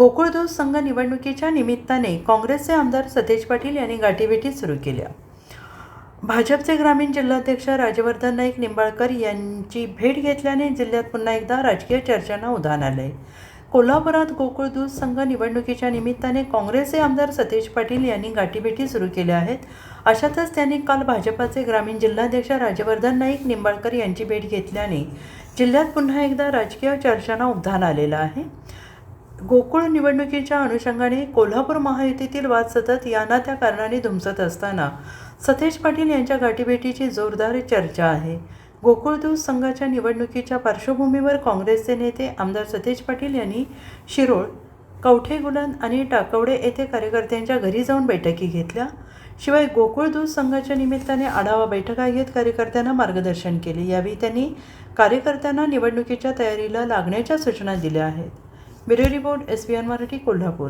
गोकुळ दूध संघ निवडणुकीच्या निमित्ताने काँग्रेसचे आमदार सतेज पाटील यांनी गाठीभेटी सुरू केल्या. भाजपचे ग्रामीण जिल्हाध्यक्ष राजवर्धन नाईक निंबाळकर यांची भेट घेतल्याने जिल्ह्यात पुन्हा एकदा राजकीय चर्चांना उधाण आले. कोल्हापुरात गोकुळ दूध संघ निवडणुकीच्या निमित्ताने काँग्रेसचे आमदार सतेज पाटील यांनी गाठीभेटी सुरू केल्या आहेत. अशातच त्यांनी काल भाजपाचे ग्रामीण जिल्हाध्यक्ष राजवर्धन नाईक निंबाळकर यांची भेट घेतल्याने जिल्ह्यात पुन्हा एकदा राजकीय चर्चांना उधाण आलेलं आहे. गोकुळ निवडणुकीच्या अनुषंगाने कोल्हापूर महायुतीतील वाद सतत या त्या कारणाने धुमसत असताना सतेज पाटील यांच्या गाठीभेटीची जोरदार चर्चा आहे. गोकुळ दूध संघाच्या निवडणुकीच्या पार्श्वभूमीवर काँग्रेसचे नेते आमदार सतेज पाटील यांनी शिरोळ, कवठेगुलन आणि टाकवडे येथे कार्यकर्त्यांच्या घरी जाऊन बैठकी घेतल्या. शिवाय गोकुळ दूध संघाच्या निमित्ताने आढावा बैठका घेत कार्यकर्त्यांना मार्गदर्शन केले. यावेळी त्यांनी कार्यकर्त्यांना निवडणुकीच्या तयारीला लागण्याच्या सूचना दिल्या आहेत. Bureau report, SBN Marathi, Kolhapur.